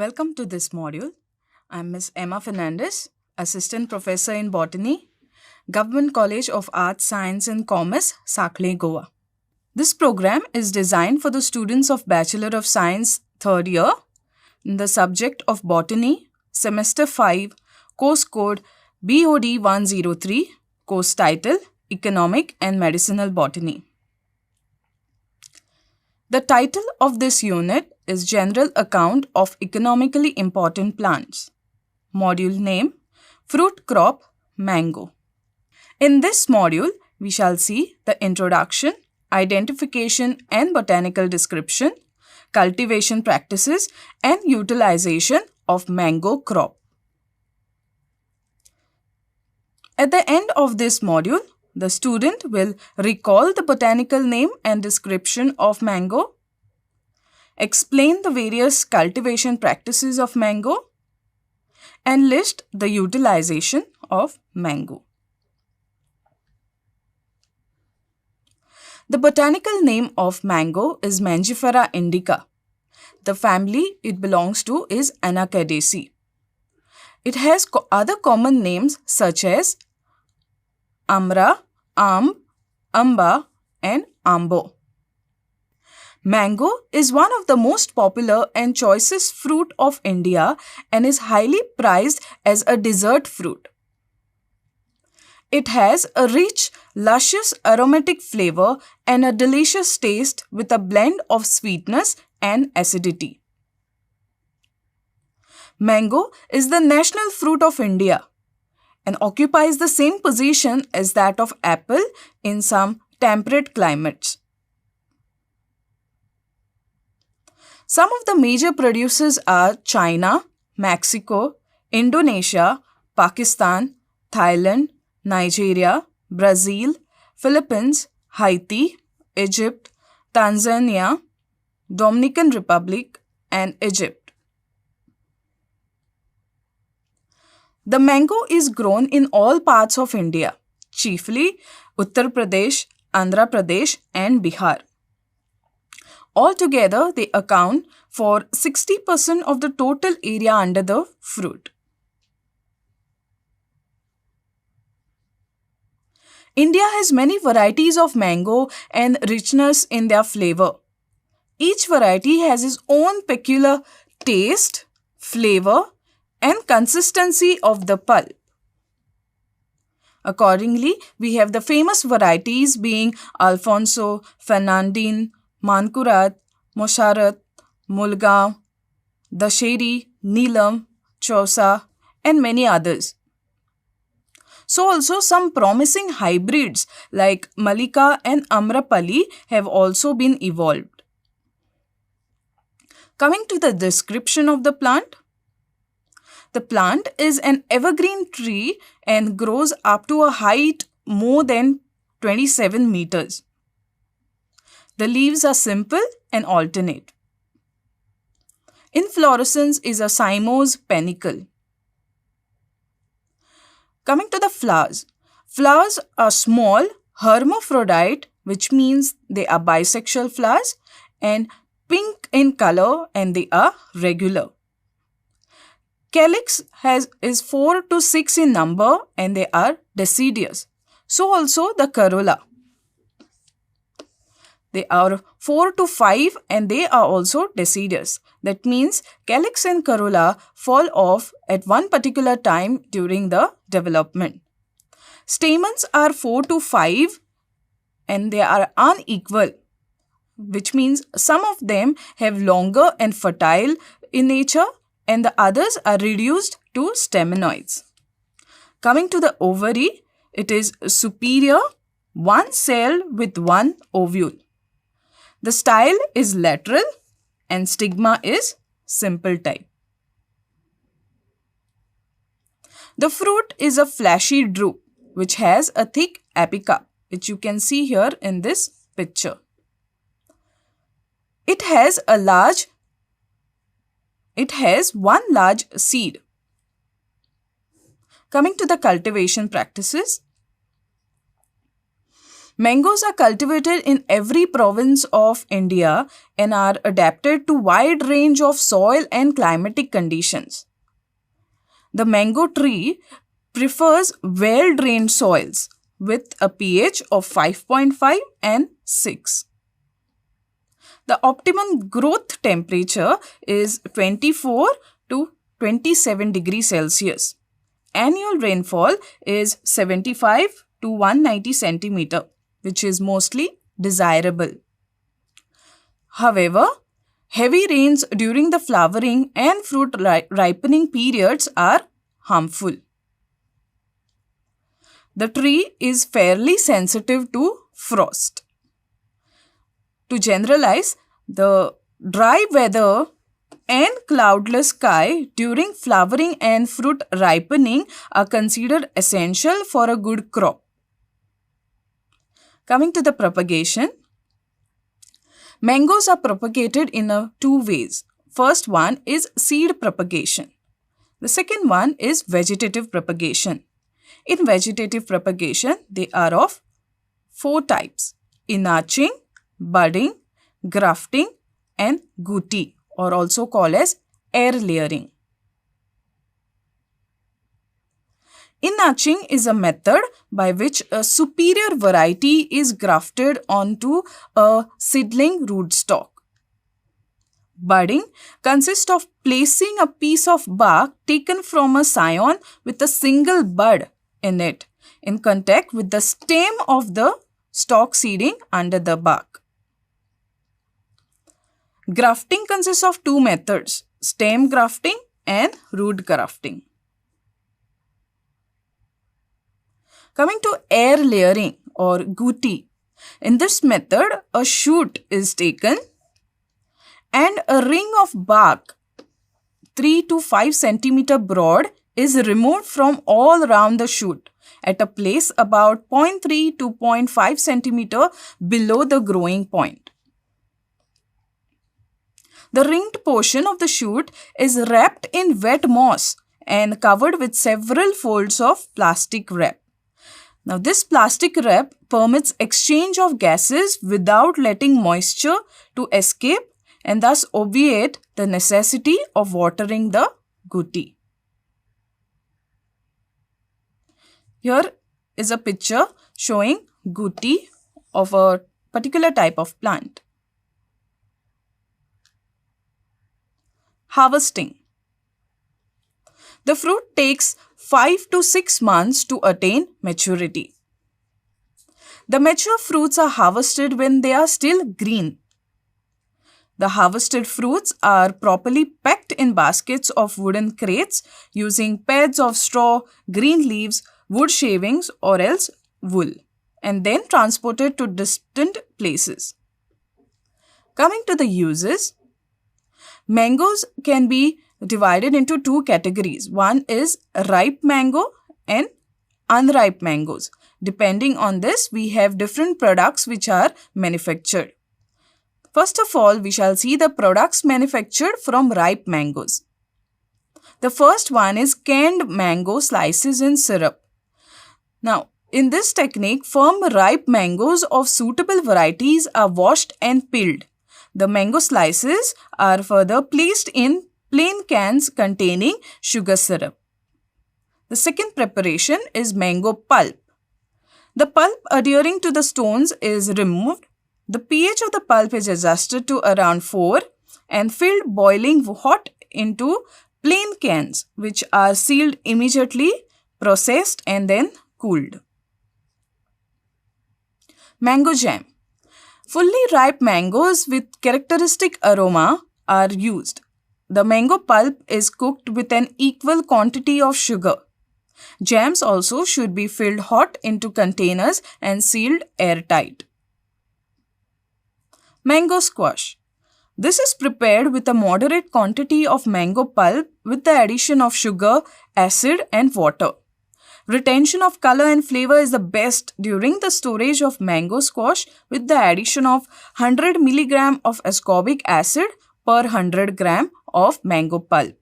Welcome to this module. I'm Ms. Emma Fernandez, Assistant Professor in Botany, Government College of Arts, Science and Commerce, Sakle, Goa. This program is designed for the students of Bachelor of Science 3rd year in the subject of Botany, Semester 5, Course Code BOD 103, Course Title Economic and Medicinal Botany. The title of this unit is General Account of Economically Important Plants. Module name Fruit Crop Mango. In this module, we shall see the introduction, identification and botanical description, cultivation practices and utilization of mango crop. At the end of this module, the student will recall the botanical name and description of mango, explain the various cultivation practices of mango, and list the utilization of mango. The botanical name of mango is Mangifera indica. The family it belongs to is Anacardiaceae. It has other common names such as Amra, Amba and Ambo. Mango is one of the most popular and choicest fruit of India and is highly prized as a dessert fruit. It has a rich, luscious aromatic flavor and a delicious taste with a blend of sweetness and acidity. Mango is the national fruit of India and occupies the same position as that of apple in some temperate climates. Some of the major producers are China, Mexico, Indonesia, Pakistan, Thailand, Nigeria, Brazil, Philippines, Haiti, Egypt, Tanzania, Dominican Republic, and Egypt. The mango is grown in all parts of India, chiefly Uttar Pradesh, Andhra Pradesh, and Bihar. Altogether, they account for 60% of the total area under the fruit. India has many varieties of mango and richness in their flavor. Each variety has its own peculiar taste, flavor, and consistency of the pulp. Accordingly, we have the famous varieties being Alfonso, Fernandine, Mankurat, Mosharat, Mulgaon, Dasheri, Neelam, Chausa, and many others. So also some promising hybrids like Malika and Amrapali have also been evolved. Coming to the description of the plant. The plant is an evergreen tree and grows up to a height more than 27 meters. The leaves are simple and alternate. Inflorescence is a cymose panicle. Coming to the flowers. Flowers are small, hermaphrodite, which means they are bisexual flowers, and pink in color, and they are regular. Calyx is 4 to 6 in number and they are deciduous. So also the corolla. They are 4 to 5 and they are also deciduous. That means calyx and corolla fall off at one particular time during the development. Stamens are 4 to 5 and they are unequal, which means some of them have longer and fertile in nature and the others are reduced to stamenoids. Coming to the ovary, it is superior, one cell with one ovule. The style is lateral and stigma is simple type. The fruit is a fleshy drupe which has a thick apical, which you can see here in this picture. It has one large seed. Coming to the cultivation practices. Mangoes are cultivated in every province of India and are adapted to wide range of soil and climatic conditions. The mango tree prefers well-drained soils with a pH of 5.5 and 6. The optimum growth temperature is 24 to 27 degrees Celsius. Annual rainfall is 75 to 190 centimeter, which is mostly desirable. However, heavy rains during the flowering and fruit ripening periods are harmful. The tree is fairly sensitive to frost. To generalize, the dry weather and cloudless sky during flowering and fruit ripening are considered essential for a good crop. Coming to the propagation, mangoes are propagated in two ways. First one is seed propagation. The second one is vegetative propagation. In vegetative propagation, they are of four types: inarching, budding, grafting, and guti, or also called as air layering. Inarching is a method by which a superior variety is grafted onto a seedling rootstock. Budding consists of placing a piece of bark taken from a scion with a single bud in it in contact with the stem of the stalk seeding under the bark. Grafting consists of two methods: stem grafting and root grafting. Coming to air layering or guti. In this method, a shoot is taken and a ring of bark 3 to 5 centimeter broad is removed from all around the shoot at a place about 0.3 to 0.5 centimeter below the growing point. The ringed portion of the shoot is wrapped in wet moss and covered with several folds of plastic wrap. Now, this plastic wrap permits exchange of gases without letting moisture to escape and thus obviate the necessity of watering the guti. Here is a picture showing guti of a particular type of plant. Harvesting. The fruit takes 5 to 6 months to attain maturity. The mature fruits are harvested when they are still green. The harvested fruits are properly packed in baskets of wooden crates using pads of straw, green leaves, wood shavings or else wool, and then transported to distant places. Coming to the uses, mangoes can be divided into two categories. One is ripe mango and unripe mangoes. Depending on this, we have different products which are manufactured. First of all, we shall see the products manufactured from ripe mangoes. The first one is canned mango slices in syrup. Now, in this technique, firm ripe mangoes of suitable varieties are washed and peeled. The mango slices are further placed in plain cans containing sugar syrup. The second preparation is mango pulp. The pulp adhering to the stones is removed. The pH of the pulp is adjusted to around 4 and filled boiling hot into plain cans which are sealed immediately, processed and then cooled. Mango jam. Fully ripe mangoes with characteristic aroma are used. The mango pulp is cooked with an equal quantity of sugar. Jams also should be filled hot into containers and sealed airtight. Mango squash. This is prepared with a moderate quantity of mango pulp with the addition of sugar, acid and water. Retention of color and flavor is the best during the storage of mango squash with the addition of 100 mg of ascorbic acid per 100 gram of mango pulp.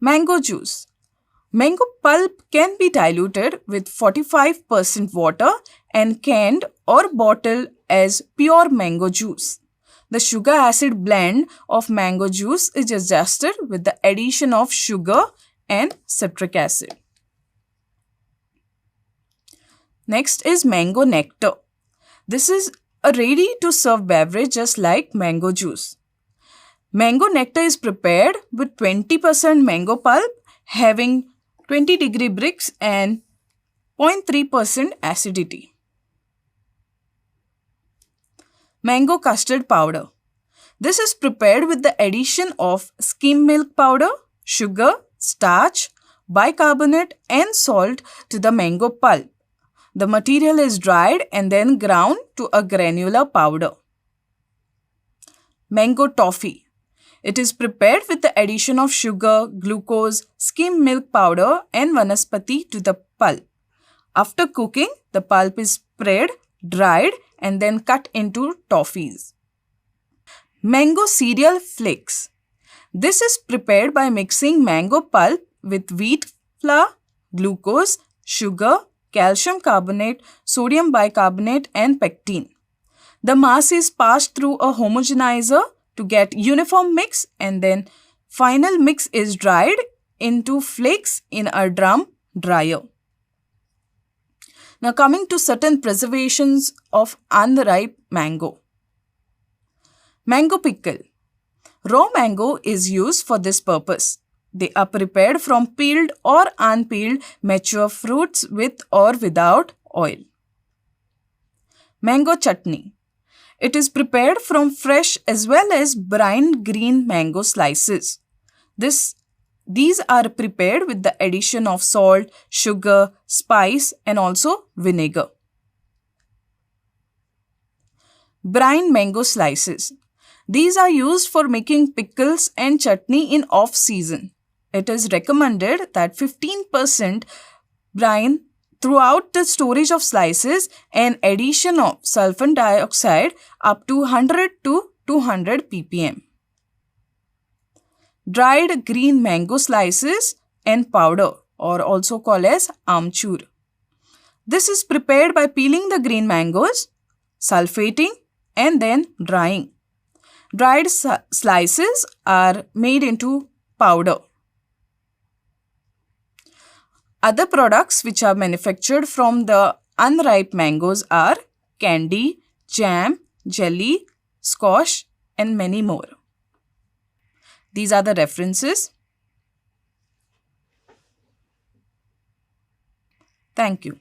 Mango juice. Mango pulp can be diluted with 45% water and canned or bottled as pure mango juice. The sugar acid blend of mango juice is adjusted with the addition of sugar and citric acid. Next is mango nectar. This is a ready-to-serve beverage just like mango juice. Mango nectar is prepared with 20% mango pulp having 20-degree Brix and 0.3% acidity. Mango custard powder. This is prepared with the addition of skim milk powder, sugar, starch, bicarbonate and salt to the mango pulp. The material is dried and then ground to a granular powder. Mango toffee. It is prepared with the addition of sugar, glucose, skim milk powder and vanaspati to the pulp. After cooking, the pulp is spread, dried and then cut into toffees. Mango cereal flakes. This is prepared by mixing mango pulp with wheat flour, glucose, sugar, calcium carbonate, sodium bicarbonate and pectin. The mass is passed through a homogenizer to get uniform mix and then final mix is dried into flakes in a drum dryer. Now coming to certain preservations of unripe mango. Mango pickle. Raw mango is used for this purpose. They are prepared from peeled or unpeeled mature fruits with or without oil. Mango chutney. It is prepared from fresh as well as brine green mango slices. These are prepared with the addition of salt, sugar, spice and also vinegar. Brine mango slices. These are used for making pickles and chutney in off-season. It is recommended that 15% brine throughout the storage of slices and addition of sulfur dioxide up to 100 to 200 ppm. Dried green mango slices and powder or also called as amchur. This is prepared by peeling the green mangoes, sulfating and then drying. Dried slices are made into powder. Other products which are manufactured from the unripe mangoes are candy, jam, jelly, squash and many more. These are the references. Thank you.